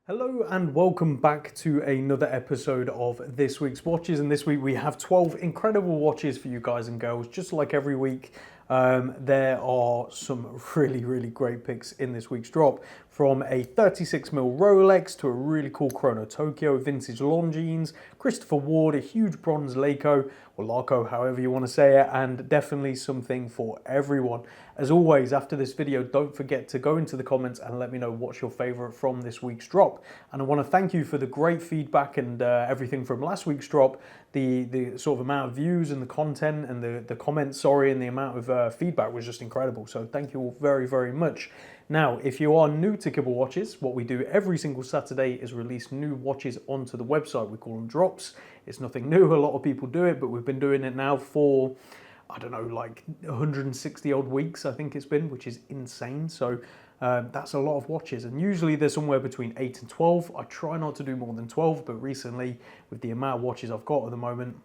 Hello and welcome back to another episode of this week's watches, and this week we have 12 incredible watches for you guys and girls, just like every week. There are some really great picks in this week's drop, from a 36mm Rolex to a really cool Chrono Tokyo, vintage Longines, Christopher Ward, a huge bronze Leico, or Larco, however you want to say it, and definitely something for everyone. As always, after this video, don't forget to go into the comments and let me know what's your favorite from this week's drop. And I want to thank you for the great feedback and everything from last week's drop. The sort of amount of views and the content and the comments, and the amount of feedback was just incredible. So thank you all very much. Now, if you are new to Kibble Watches, what we do every single Saturday is release new watches onto the website. We call them drops. It's nothing new. A lot of people do it, but we've been doing it now for, I don't know, like 160 odd weeks, I think it's been, which is insane. So that's a lot of watches, and usually there's somewhere between 8 and 12. I try not to do more than 12, but recently, with the amount of watches I've got at the moment,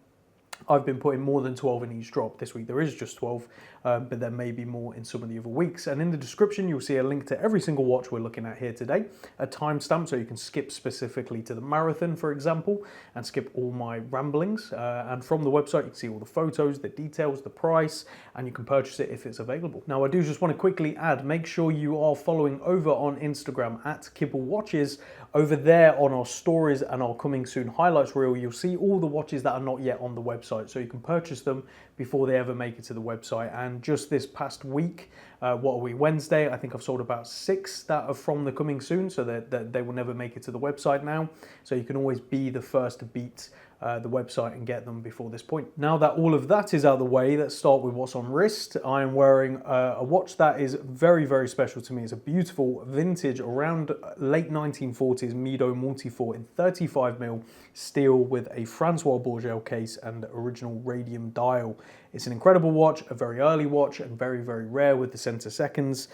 I've been putting more than 12 in each drop. This week there is just 12, but there may be more in some of the other weeks. And in the description, you'll see a link to every single watch we're looking at here today, a timestamp so you can skip specifically to the marathon, for example, and skip all my ramblings. And from the website, you can see all the photos, the details, the price, and you can purchase it if it's available. Now, I do just want to quickly add, make sure you are following over on Instagram at Kibble Watches. Over there on our stories and our coming soon highlights reel, you'll see all the watches that are not yet on the website, so you can purchase them before they ever make it to the website. And just this past week, what are we, Wednesday, I think I've sold about 6 that are from the coming soon, so that they will never make it to the website now. So you can always be the first to beat the website and get them before this point. Now that all of that is out of the way, let's start with what's on wrist. I am wearing a watch that is very special to me. It's a beautiful vintage, around late 1940s Mido Multi4 in 35mm steel with a Francois Bourgel case and original radium dial. It's an incredible watch, a very early watch, and very rare with the center seconds.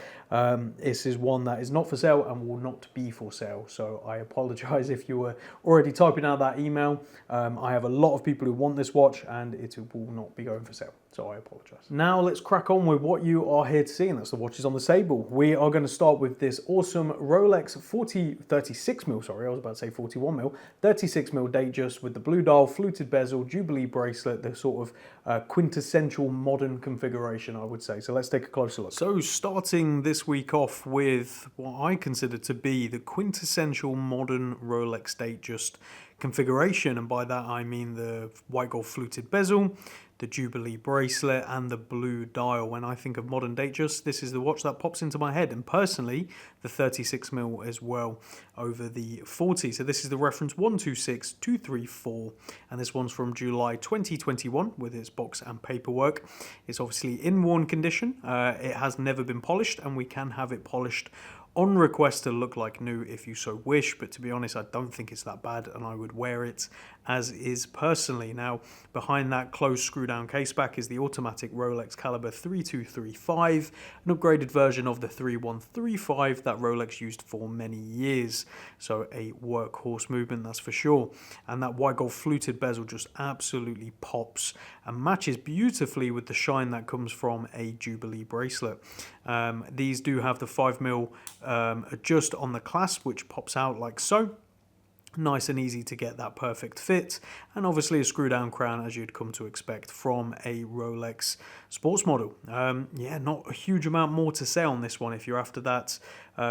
This is one that is not for sale and will not be for sale, so I apologize if you were already typing out that email. I have a lot of people who want this watch and it will not be going for sale, so I apologize. Now let's crack on with what you are here to see, and that's the watches on the table. We are going to start with this awesome Rolex 36mm, sorry, I was about to say 41mm, 36mm Datejust with the blue dial, fluted bezel, Jubilee bracelet, the sort of quintessential modern configuration, I would say. So let's take a closer look. So starting this week off with what I consider to be the quintessential modern Rolex Datejust configuration, and by that I mean the white gold fluted bezel, the Jubilee bracelet, and the blue dial. When I think of modern Datejust, this is the watch that pops into my head, and personally the 36mm as well over the 40. So this is the reference 126234, and this one's from July 2021 with its box and paperwork. It's obviously in worn condition. It has never been polished, and we can have it polished on request to look like new if you so wish, but to be honest, I don't think it's that bad, and I would wear it as is personally. Now, behind that closed screw-down caseback is the automatic Rolex caliber 3235, an upgraded version of the 3135 that Rolex used for many years. So a workhorse movement, that's for sure. And that white gold fluted bezel just absolutely pops and matches beautifully with the shine that comes from a Jubilee bracelet. These do have the 5mm adjust on the clasp, which pops out like so. Nice and easy to get that perfect fit, and obviously a screw down crown as you'd come to expect from a Rolex sports model. Yeah, not a huge amount more to say on this one. If you're after that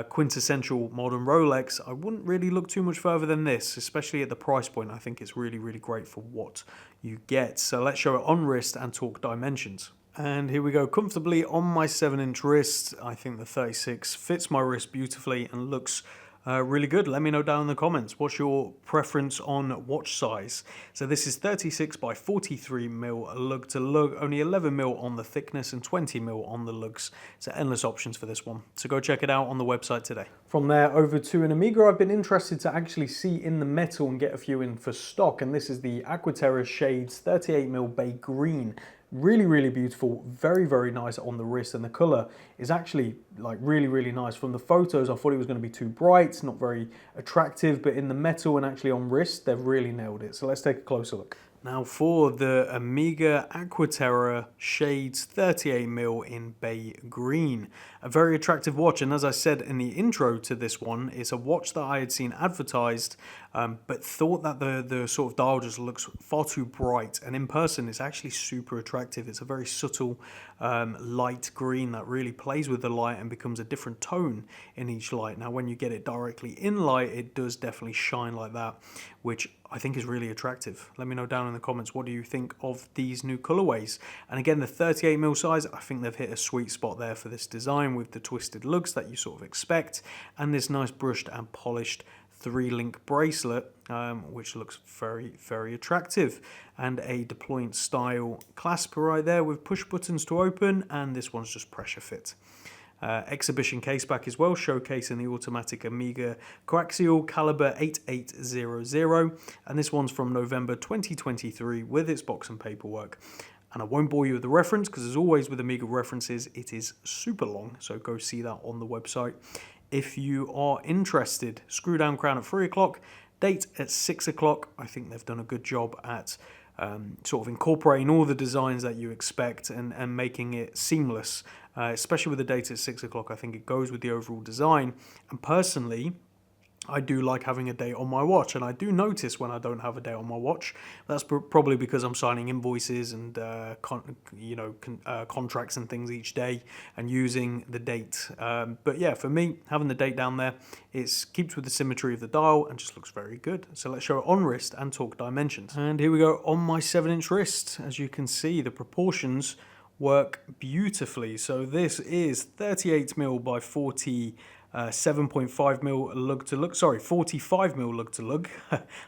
quintessential modern Rolex, I wouldn't really look too much further than this, especially at the price point. I think it's really great for what you get. So let's show it on wrist and talk dimensions. And here we go, comfortably on my 7-inch wrist. I think the 36 fits my wrist beautifully and looks really good. Let me know down in the comments, what's your preference on watch size? So this is 36 by 43mm lug to lug, only 11mm on the thickness and 20mm on the lugs. So endless options for this one. So go check it out on the website today. From there over to an Omega I've been interested to actually see in the metal and get a few in for stock, and this is the Aqua Terra Shades 38mm Bay Green. Really beautiful, very nice on the wrist, and the color is actually like really nice. From the photos I thought it was going to be too bright, not very attractive, but in the metal and actually on wrist they've really nailed it. So let's take a closer look. Now for the Omega Aqua Terra Shades 38mm in Bay Green. A very attractive watch, and as I said in the intro to this one, it's a watch that I had seen advertised, but thought that the sort of dial just looks far too bright, and in person it's actually super attractive. It's a very subtle light green that really plays with the light and becomes a different tone in each light. Now when you get it directly in light, it does definitely shine like that, which I think is really attractive. Let me know down in the comments, what do you think of these new colorways? And again, the 38mm size, I think they've hit a sweet spot there for this design with the twisted lugs that you sort of expect, and this nice brushed and polished 3-link bracelet, which looks very, very attractive, and a deployant style clasp right there with push buttons to open, and this one's just pressure fit. Exhibition case back as well, showcasing the automatic Omega coaxial caliber 8800, and this one's from November 2023 with its box and paperwork. And I won't bore you with the reference because, as always with Omega references, it is super long, so go see that on the website if you are interested. Screw down crown at 3 o'clock, date at 6 o'clock. I think they've done a good job at sort of incorporating all the designs that you expect and making it seamless, especially with the date at 6 o'clock. I think it goes with the overall design, and personally I do like having a date on my watch, and I do notice when I don't have a date on my watch. That's probably because I'm signing invoices and contracts and things each day and using the date. But yeah, for me, having the date down there, it keeps with the symmetry of the dial and just looks very good. So let's show it on wrist and talk dimensions. And here we go on my 7-inch wrist. As you can see, the proportions work beautifully. So this is 38mm by 7.5mm lug to lug, sorry, 45mm lug to lug,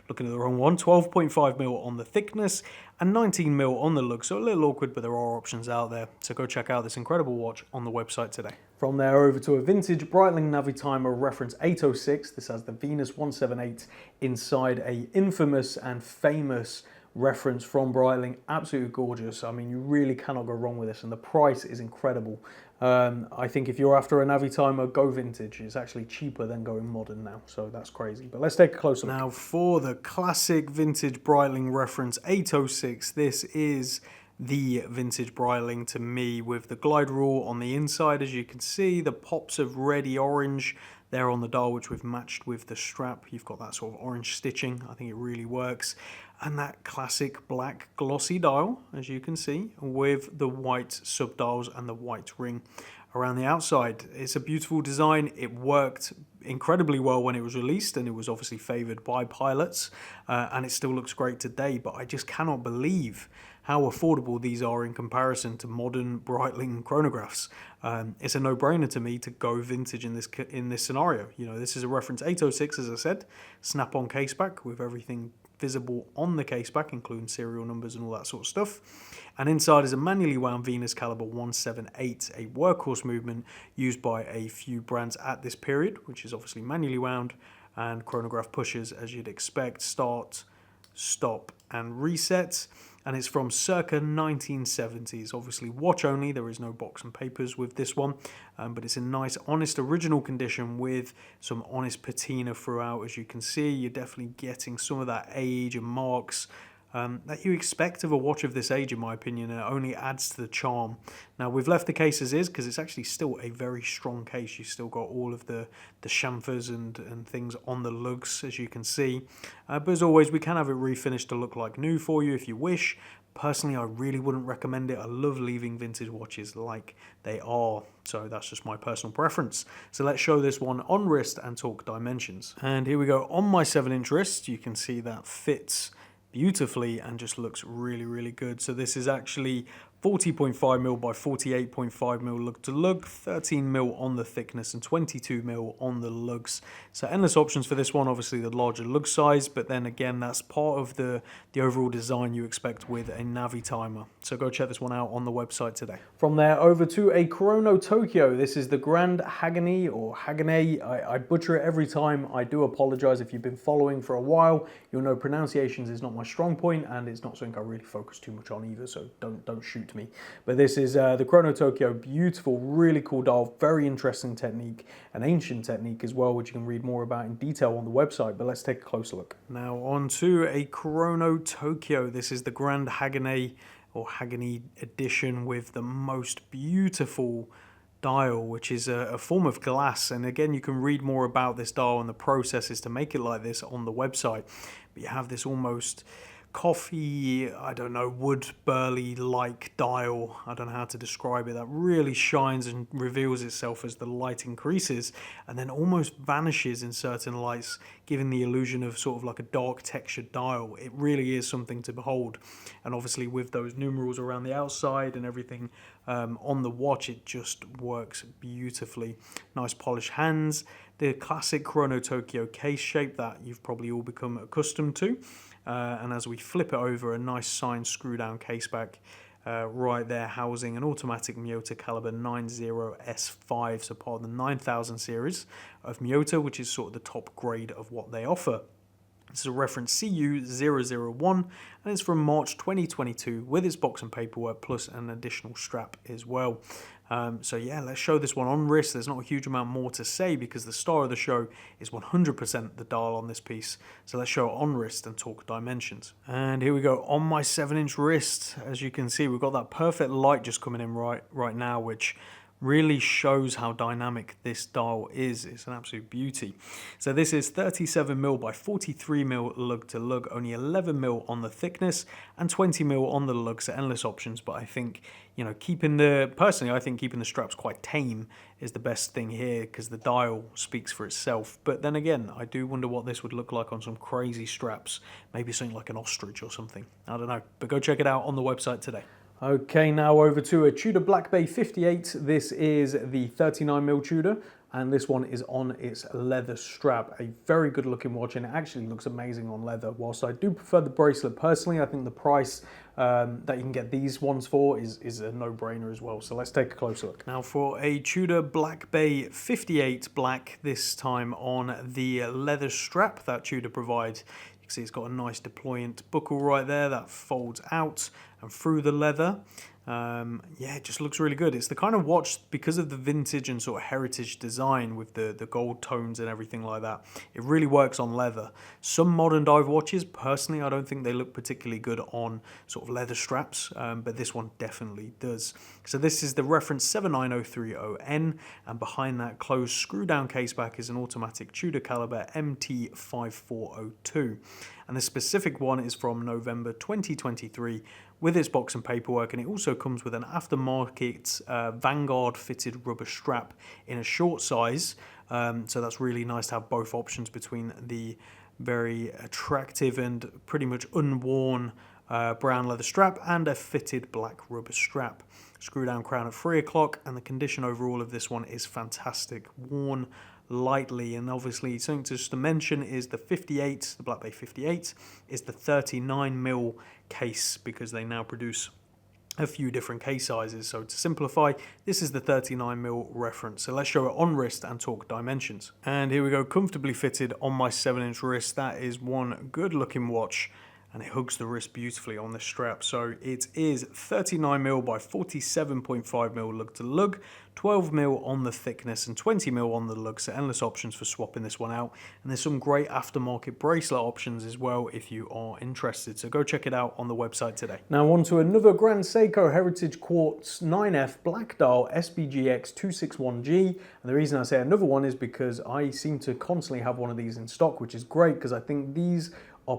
looking at the wrong one, 12.5mm on the thickness and 19mm on the lug, so a little awkward, but there are options out there. So go check out this incredible watch on the website today. From there over to a vintage Breitling Navitimer reference 806. This has the Venus 178 inside, a infamous and famous reference from Breitling. Absolutely gorgeous. I mean, you really cannot go wrong with this, and the price is incredible. I think if you're after a Navitimer, go vintage. It's actually cheaper than going modern now, so that's crazy. But let's take a closer look. Now for the classic vintage Breitling reference 806, this is the vintage Breitling to me, with the glide rule on the inside. As you can see, the pops of reddy orange there on the dial, which we've matched with the strap. You've got that sort of orange stitching. I think it really works. And that classic black glossy dial, as you can see, with the white subdials and the white ring around the outside. It's a beautiful design. It worked incredibly well when it was released, and it was obviously favored by pilots, and it still looks great today. But I just cannot believe how affordable these are in comparison to modern Breitling chronographs. It's a no-brainer to me to go vintage in this scenario. You know, this is a reference 806, as I said, snap-on caseback with everything visible on the caseback, including serial numbers and all that sort of stuff. And inside is a manually wound Venus caliber 178, a workhorse movement used by a few brands at this period, which is obviously manually wound, and chronograph pushers, as you'd expect, start, stop, and reset. And it's from circa 1970s. Obviously watch only, there is no box and papers with this one, but it's in nice, honest, original condition with some honest patina throughout. As you can see, you're definitely getting some of that age and marks that you expect of a watch of this age, in my opinion, and it only adds to the charm. Now, we've left the case as is because it's actually still a very strong case. You've still got all of the chamfers and things on the lugs, as you can see. But as always, we can have it refinished to look like new for you if you wish. Personally, I really wouldn't recommend it. I love leaving vintage watches like they are, so that's just my personal preference. So let's show this one on wrist and talk dimensions. And here we go on my 7-inch wrist. You can see that fits beautifully and just looks really, really good. So this is actually 40.5mm by 48.5mm lug to lug, 13mm on the thickness and 22mm on the lugs. So endless options for this one, obviously the larger lug size, but then again, that's part of the overall design you expect with a Navitimer. So go check this one out on the website today. From there over to a Chrono Tokyo. This is the Grand Hagane or Hagane. I butcher it every time. I do apologize. If you've been following for a while, you'll know pronunciations is not my strong point, and it's not something I really focus too much on either, so don't shoot escaped me. But this is the Chrono Tokyo, beautiful, really cool dial, very interesting technique, an ancient technique as well, which you can read more about in detail on the website. But let's take a closer look. Now on to a Chrono Tokyo. This is the Grand Hagane or Hagane edition with the most beautiful dial, which is a form of glass. And again, you can read more about this dial and the processes to make it like this on the website. But you have this almost coffee, I don't know, wood burley like dial, I don't know how to describe it, that really shines and reveals itself as the light increases and then almost vanishes in certain lights, giving the illusion of sort of like a dark textured dial. It really is something to behold. And obviously with those numerals around the outside and everything on the watch, it just works beautifully. Nice polished hands, the classic Chrono Tokyo case shape that you've probably all become accustomed to. And as we flip it over, a nice signed screw down case back right there, housing an automatic Miyota caliber 90S5, so part of the 9000 series of Miyota, which is sort of the top grade of what they offer. This is a reference CU001 and it's from March 2022 with its box and paperwork plus an additional strap as well. So yeah, let's show this one on wrist. There's not a huge amount more to say because the star of the show is 100% the dial on this piece. So let's show it on wrist and talk dimensions. And here we go on my 7-inch wrist. As you can see, we've got that perfect light just coming in right now, which really shows how dynamic this dial is. It's an absolute beauty. So this is 37mm by 43mm lug to lug, only 11mm on the thickness and 20mm on the lug, so endless options. But I think, you know, personally I think keeping the straps quite tame is the best thing here because the dial speaks for itself. But then again, I do wonder what this would look like on some crazy straps, maybe something like an ostrich or something. I don't know, but go check it out on the website today. Okay, now over to a Tudor Black Bay 58. This is the 39mm Tudor, and this one is on its leather strap. A very good looking watch, and it actually looks amazing on leather. Whilst I do prefer the bracelet personally, I think the price that you can get these ones for is a no-brainer as well. So let's take a closer look. Now for a Tudor Black Bay 58 black, this time on the leather strap that Tudor provides. You can see it's got a nice deployant buckle right there that folds out and through the leather. Yeah, it just looks really good. It's the kind of watch, because of the vintage and sort of heritage design with the gold tones and everything like that, it really works on leather. Some modern dive watches, personally, I don't think they look particularly good on sort of leather straps, but this one definitely does. So this is the reference 79030N, and behind that closed screw down case back is an automatic Tudor caliber MT5402. And the specific one is from November 2023 with its box and paperwork, and it also comes with an aftermarket Vanguard fitted rubber strap in a short size. So that's really nice to have both options between the very attractive and pretty much unworn brown leather strap and a fitted black rubber strap. Screw down crown at 3 o'clock, and the condition overall of this one is fantastic. Worn lightly, and obviously something just to mention is the 58, the Black Bay 58 is the 39mm case, because they now produce a few different case sizes. So to simplify, this is the 39mm reference. So let's show it on wrist and talk dimensions. And here we go, comfortably fitted on my 7-inch wrist. That is one good looking watch, and it hugs the wrist beautifully on this strap. So it is 39mm by 47.5mm lug to lug, 12mm on the thickness and 20mm on the lug, so endless options for swapping this one out. And there's some great aftermarket bracelet options as well if you are interested. So go check it out on the website today. Now on to another Grand Seiko Heritage Quartz 9F Black Dial SBGX 261G. And the reason I say another one is because I seem to constantly have one of these in stock, which is great because I think these are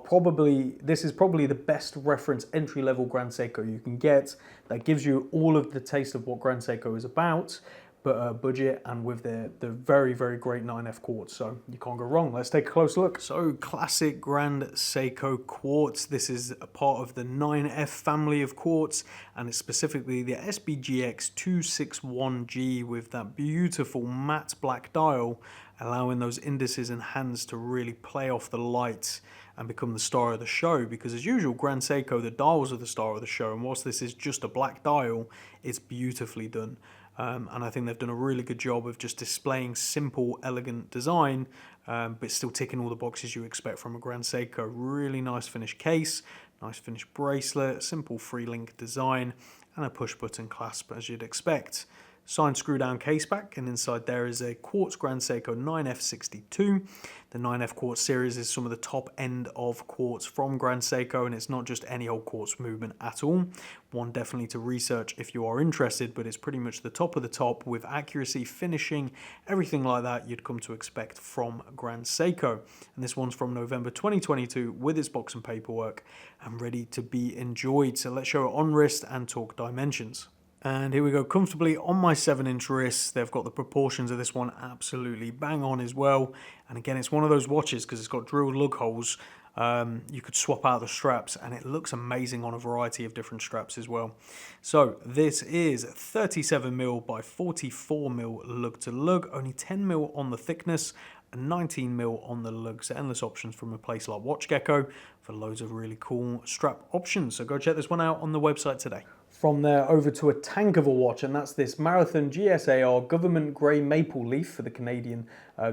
this is probably the best reference entry-level Grand Seiko you can get that gives you all of the taste of what Grand Seiko is about, but budget and with the very, very great 9F quartz, so you can't go wrong. Let's take a close look. So classic Grand Seiko quartz. This is a part of the 9F family of quartz, and it's specifically the SBGX 261G with that beautiful matte black dial, allowing those indices and hands to really play off the light and become the star of the show. Because as usual, Grand Seiko, the dials are the star of the show, and whilst this is just a black dial, it's beautifully done. And I think they've done a really good job of just displaying simple, elegant design, but still ticking all the boxes you expect from a Grand Seiko. Really nice finished case, nice finished bracelet, simple free link design, and a push button clasp as you'd expect. Signed screw down case back, and inside there is a quartz Grand Seiko 9F62. The 9F quartz series is some of the top end of quartz from Grand Seiko, and it's not just any old quartz movement at all. One definitely to research if you are interested, but it's pretty much the top of the top with accuracy, finishing, everything like that you'd come to expect from Grand Seiko. And this one's from November 2022 with its box and paperwork and ready to be enjoyed. So let's show it on wrist and talk dimensions. And here we go, comfortably on my 7-inch wrist. They've got the proportions of this one absolutely bang on as well. And again, it's one of those watches because it's got drilled lug holes. You could swap out the straps and it looks amazing on a variety of different straps as well. So this is 37mm by 44mm lug to lug, only 10mm on the thickness and 19mm on the lug. So endless options from a place like WatchGecko for loads of really cool strap options. So go check this one out on the website today. From there over to a tank of a watch, and that's this Marathon GSAR government grey maple leaf for the Canadian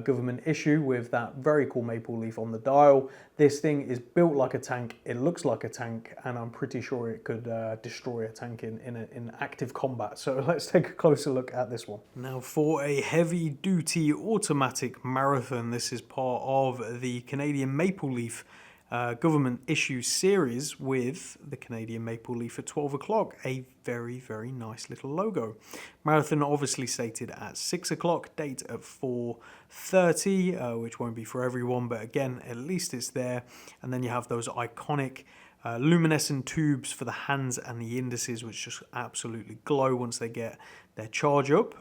government issue with that very cool maple leaf on the dial. This thing is built like a tank, it looks like a tank, and I'm pretty sure it could destroy a tank in active combat. So let's take a closer look at this one. Now for a heavy duty automatic Marathon, this is part of the Canadian maple leaf government issue series with the Canadian maple leaf at 12 o'clock. A very, very nice little logo. Marathon obviously stated at 6 o'clock, date at 4:30, which won't be for everyone, but again, at least it's there. And then you have those iconic luminescent tubes for the hands and the indices, which just absolutely glow once they get their charge up.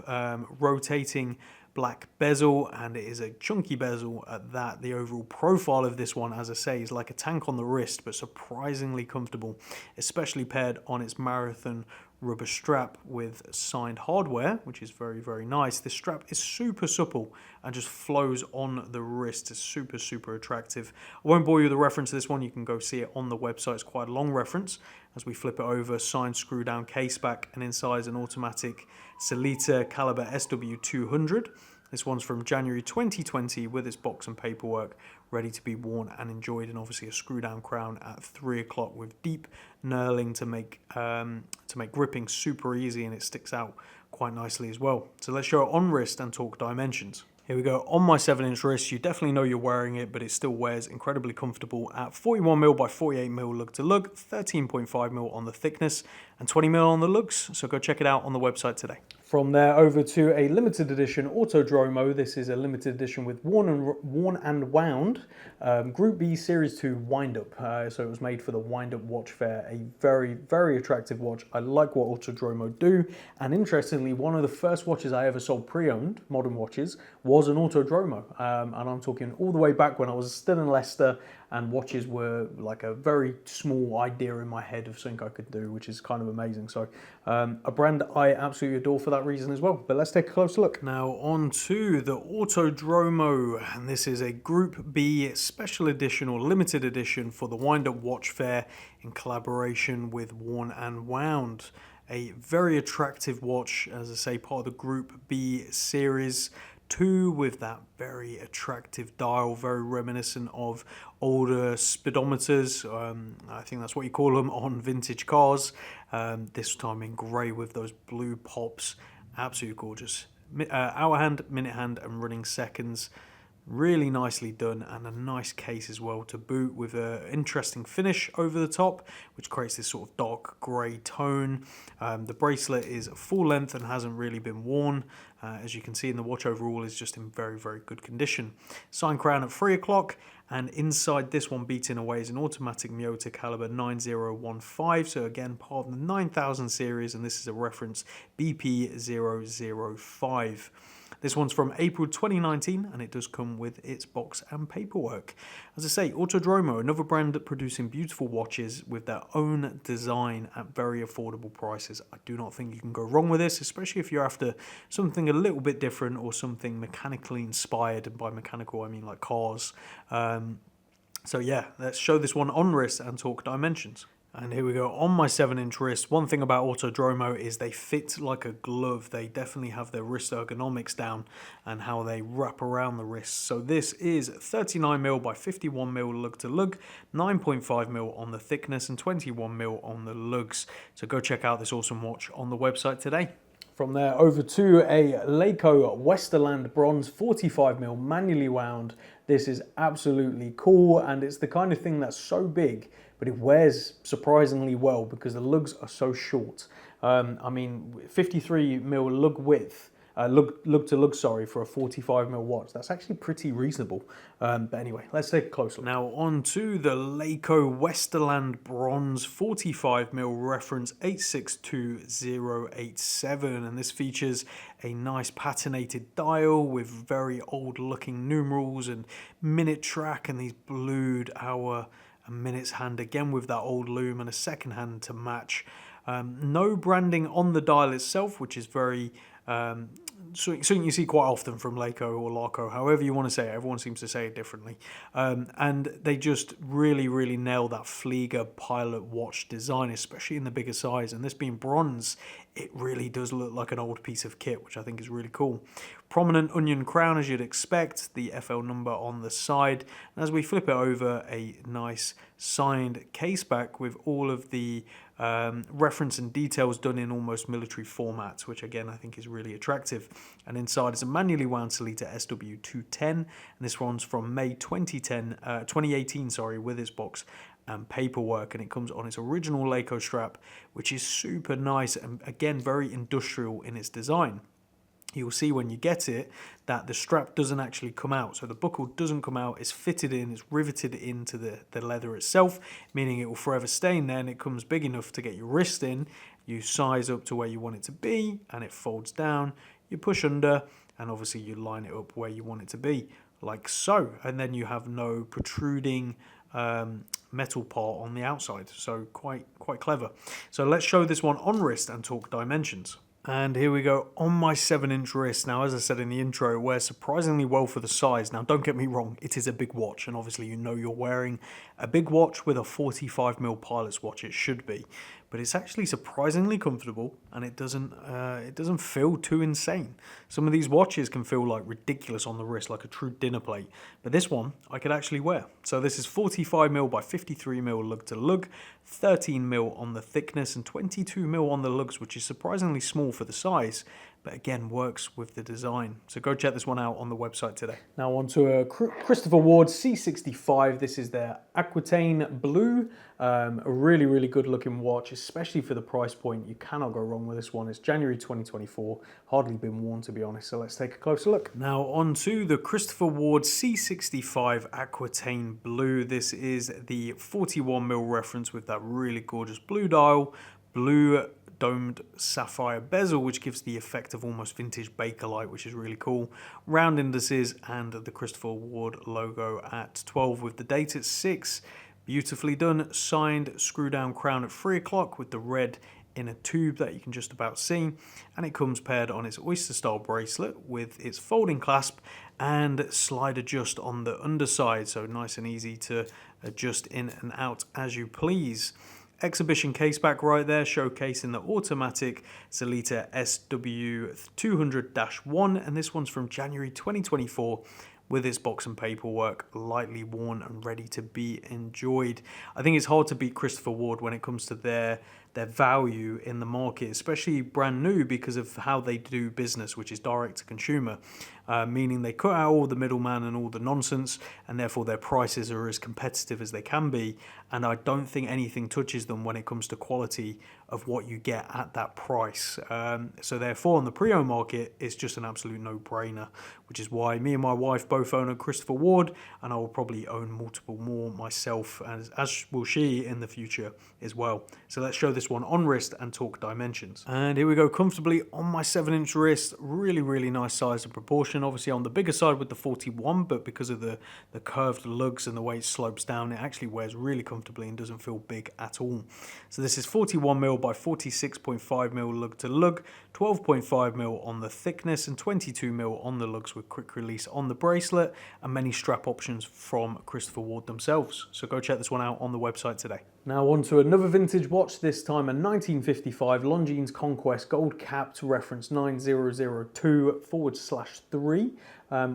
Rotating black bezel, and it is a chunky bezel at that. The overall profile of this one, as I say, is like a tank on the wrist, but surprisingly comfortable, especially paired on its Marathon rubber strap with signed hardware, which is very, very nice. This strap is super supple and just flows on the wrist. It's super, super attractive. I won't bore you with the reference to this one. You can go see it on the website. It's quite a long reference. As we flip it over, signed screw down case back, and inside is an automatic Sellita caliber SW200. This one's from January 2020 with its box and paperwork, ready to be worn and enjoyed, and obviously a screw down crown at 3 o'clock with deep knurling to make gripping super easy, and it sticks out quite nicely as well. So let's show it on wrist and talk dimensions. Here we go, on my 7-inch wrist. You definitely know you're wearing it, but it still wears incredibly comfortable at 41mm by 48mm lug to lug, 13.5mm on the thickness, and 20mm on the lugs. So go check it out on the website today. From there over to a limited edition Autodromo. This is a limited edition with worn and wound Group B Series 2 wind up. So it was made for the wind up watch fair. A very, very attractive watch. I like what Autodromo do. And interestingly, one of the first watches I ever sold pre-owned, modern watches, was an Autodromo. And I'm talking all the way back when I was still in Leicester, and watches were like a very small idea in my head of something I could do, which is kind of amazing. So a brand I absolutely adore for that reason as well. But let's take a closer look. Now on to the Autodromo, and this is a Group B special edition or limited edition for the Wind Up Watch Fair in collaboration with Worn and Wound. A very attractive watch, as I say, part of the Group B series 2 with that very attractive dial, very reminiscent of older speedometers. I think that's what you call them on vintage cars. This time in grey with those blue pops. Absolutely gorgeous. Hour hand, minute hand, and running seconds. Really nicely done, and a nice case as well to boot, with an interesting finish over the top, which creates this sort of dark grey tone. The bracelet is full length and hasn't really been worn. As you can see, in the watch overall is just in very, very good condition. Signed crown at 3 o'clock, and inside this one, beating away, is an automatic Miyota caliber 9015. So again, part of the 9000 series, and this is a reference BP005. This one's from April 2019, and it does come with its box and paperwork. As I say, Autodromo, another brand producing beautiful watches with their own design at very affordable prices. I do not think you can go wrong with this, especially if you're after something a little bit different or something mechanically inspired. And by mechanical, I mean like cars. So yeah, let's show this one on wrist and talk dimensions. And here we go on my 7-inch wrist. One thing about Autodromo is they fit like a glove. They definitely have their wrist ergonomics down and how they wrap around the wrist. So this is 39mm by 51mm lug to lug, 9.5mm on the thickness and 21mm on the lugs. So go check out this awesome watch on the website today. From there over to a Seiko Westerland bronze 45mm manually wound. This is absolutely cool, and it's the kind of thing that's so big but it wears surprisingly well because the lugs are so short. I mean, 53mm lug width, lug to lug, sorry, for a 45mm watch. That's actually pretty reasonable. But anyway, let's take a close look. Now on to the Seiko Westerland bronze 45mm reference 862087, and this features a nice patinated dial with very old looking numerals and minute track and these blued hour and minutes hand, again with that old loom and a second hand to match. No branding on the dial itself, which is very something you see quite often from Seiko or Larco, however you want to say it. Everyone seems to say it differently. And they just really nail that Flieger pilot watch design, especially in the bigger size. And this being bronze, it really does look like an old piece of kit, which I think is really cool. Prominent onion crown, as you'd expect, the FL number on the side. And as we flip it over, a nice signed case back with all of the reference and details done in almost military formats, which again I think is really attractive. And inside is a manually wound Sellita SW210, and this one's from May 2018, sorry, with its box and paperwork, and it comes on its original Seiko strap, which is super nice and again very industrial in its design. You'll see when you get it that the strap doesn't actually come out. So the buckle doesn't come out, it's fitted in, it's riveted into the leather itself, meaning it will forever stay in there, and it comes big enough to get your wrist in. You size up to where you want it to be, and it folds down, you push under, and obviously you line it up where you want it to be, like so. And then you have no protruding metal part on the outside. So quite clever. So let's show this one on wrist and talk dimensions. And here we go on my 7-inch wrist. Now, as I said in the intro, it wears surprisingly well for the size. Now, don't get me wrong, it is a big watch, and obviously you know you're wearing a big watch with a 45mm pilot's watch. It should be, but it's actually surprisingly comfortable, and it doesn't feel too insane. Some of these watches can feel like ridiculous on the wrist, like a true dinner plate, but this one I could actually wear. So this is 45mm by 53mm lug to lug, 13mm on the thickness and 22mm on the lugs, which is surprisingly small for the size, but again works with the design. So go check this one out on the website today. Now on to a Christopher Ward C65. This is their Aquitaine Blue. A really good looking watch, especially for the price point. You cannot go wrong with this one. It's January 2024, hardly been worn to be honest. So let's take a closer look. Now on to the Christopher Ward C65 Aquitaine Blue. This is the 41mm reference with that really gorgeous blue dial, blue domed sapphire bezel, which gives the effect of almost vintage Bakelite, which is really cool. Round indices and the Christopher Ward logo at 12 with the date at 6. Beautifully done, signed screw down crown at 3 o'clock with the red in a tube that you can just about see, and it comes paired on its oyster style bracelet with its folding clasp and slide adjust on the underside, so nice and easy to adjust in and out as you please. Exhibition case back right there, showcasing the automatic Sellita SW200-1, and this one's from January 2024 with its box and paperwork, lightly worn and ready to be enjoyed. I think it's hard to beat Christopher Ward when it comes to their value in the market, especially brand new, because of how they do business, which is direct to consumer, meaning they cut out all the middleman and all the nonsense, and therefore their prices are as competitive as they can be. And I don't think anything touches them when it comes to quality of what you get at that price. So therefore on the pre-owned market, it's just an absolute no-brainer, which is why me and my wife both own a Christopher Ward, and I will probably own multiple more myself, as will she in the future as well. So let's show this one on wrist and talk dimensions. And here we go, comfortably on my 7-inch wrist. Really nice size and proportion. Obviously on the bigger side with the 41, but because of the curved lugs and the way it slopes down, it actually wears really comfortably and doesn't feel big at all. So this is 41mm by 46.5mm lug to lug, 12.5mm on the thickness and 22mm on the lugs with quick release on the bracelet, and many strap options from Christopher Ward themselves. So go check this one out on the website today. Now on to another vintage watch, this time a 1955 Jeans Conquest gold capped reference 9002/3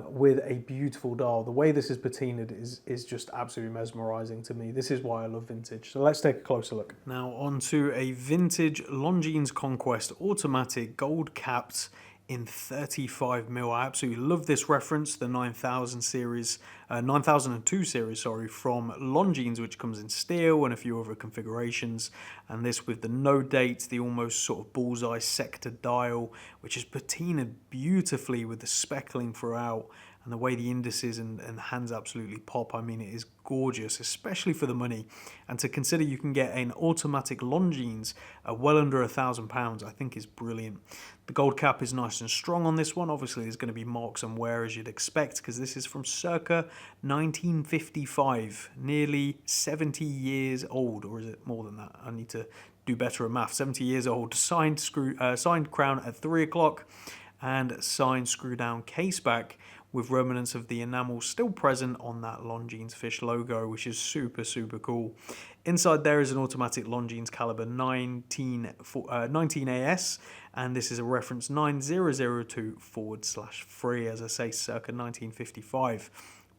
with a beautiful dial. The way this is patinaed is just absolutely mesmerizing to me. This is why I love vintage. So let's take a closer look. Now on to a vintage Jeans Conquest automatic gold capped in 35mm. I absolutely love this reference, the 9002 series, sorry, from Longines, which comes in steel and a few other configurations. And this with the no date, the almost sort of bullseye sector dial, which is patinaed beautifully with the speckling throughout. And the way the indices and the hands absolutely pop, I mean, it is gorgeous, especially for the money. And to consider you can get an automatic Longines at well under £1,000, I think is brilliant. The gold cap is nice and strong on this one. Obviously, there's going to be marks and wear as you'd expect, because this is from circa 1955, nearly 70 years old, or is it more than that? I need to do better at math. 70 years old, signed crown at 3 o'clock, and signed screw down case back, with remnants of the enamel still present on that Longines fish logo, which is super, super cool. Inside there is an automatic Longines caliber 19AS, and this is a reference 9002/3, as I say, circa 1955.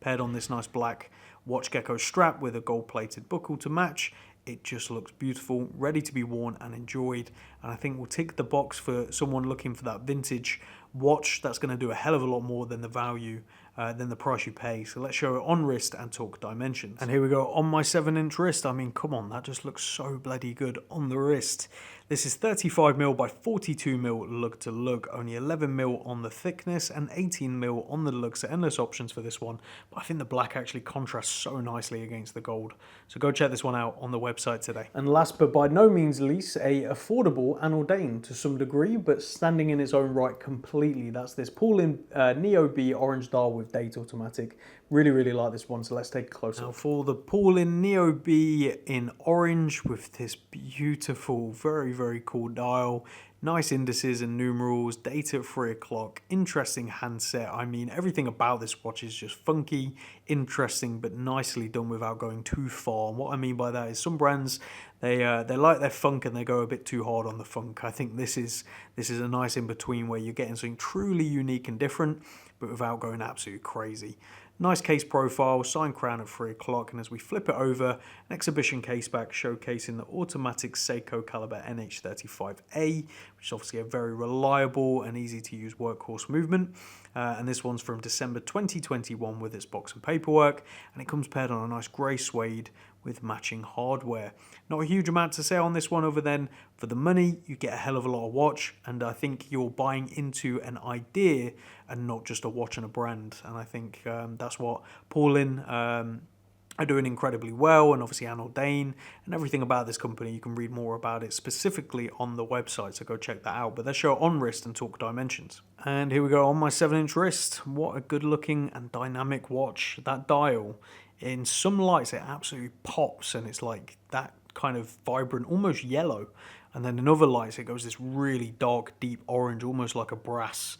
Paired on this nice black watch gecko strap with a gold-plated buckle to match. It just looks beautiful, ready to be worn and enjoyed, and I think will tick the box for someone looking for that vintage watch that's going to do a hell of a lot more than the value, than the price you pay. So let's show it on wrist and talk dimensions. And here we go on my 7-inch wrist. I mean, come on, that just looks so bloody good on the wrist. This is 35mm by 42mm lug to lug, only 11mm on the thickness and 18mm on the lug, so endless options for this one. But I think the black actually contrasts so nicely against the gold. So go check this one out on the website today. And last but by no means least, a affordable and ordained to some degree, but standing in its own right completely. That's this Paulin Neo B orange dial with date automatic. Really, really like this one, so let's take a closer look. Now for the Paulin Neo B in orange with this beautiful, very, very cool dial. Nice indices and numerals, date at 3 o'clock, interesting handset. I mean, everything about this watch is just funky, interesting, but nicely done without going too far. And what I mean by that is some brands, they like their funk and they go a bit too hard on the funk. I think this is a nice in-between where you're getting something truly unique and different, but without going absolutely crazy. Nice case profile, signed crown at 3 o'clock, and as we flip it over, an exhibition case back showcasing the automatic Seiko caliber NH35A, which is obviously a very reliable and easy to use workhorse movement. And this one's from December 2021 with its box and paperwork, and it comes paired on a nice grey suede with matching hardware. Not a huge amount to say on this one other than for the money you get a hell of a lot of watch, and I think you're buying into an idea and not just a watch and a brand. And I think that's what Paulin are doing incredibly well, and obviously Anne Dane and everything about this company. You can read more about it specifically on the website, so go check that out. But let's show it on wrist and talk dimensions. And here we go on my 7-inch wrist. What a good looking and dynamic watch. That dial, in some lights it absolutely pops and it's like that kind of vibrant, almost yellow, and then in other lights it goes this really dark, deep orange, almost like a brass.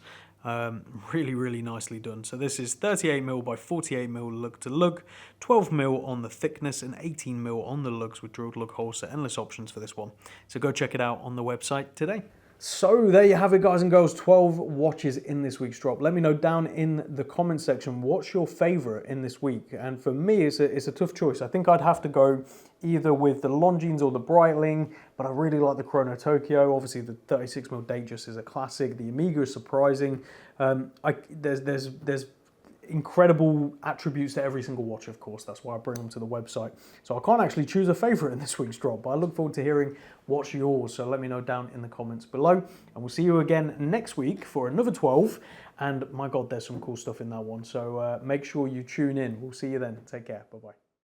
Really, really nicely done. So this is 38mm by 48mm lug to lug, 12mm on the thickness and 18mm on the lugs with drilled lug holes, so endless options for this one. So go check it out on the website today. So there you have it, guys and girls, 12 watches in this week's drop. Let me know down in the comment section, what's your favorite in this week? And for me, it's a tough choice. I think I'd have to go either with the Longines or the Breitling, but I really like the Chrono Tokyo. Obviously, the 36mm Datejust is a classic. The Amiga is surprising. There's incredible attributes to every single watch, of course. That's why I bring them to the website. So I can't actually choose a favorite in this week's drop, but I look forward to hearing what's yours. So let me know down in the comments below, and we'll see you again next week for another 12. And my God, there's some cool stuff in that one. So make sure you tune in. We'll see you then. Take care. Bye-bye.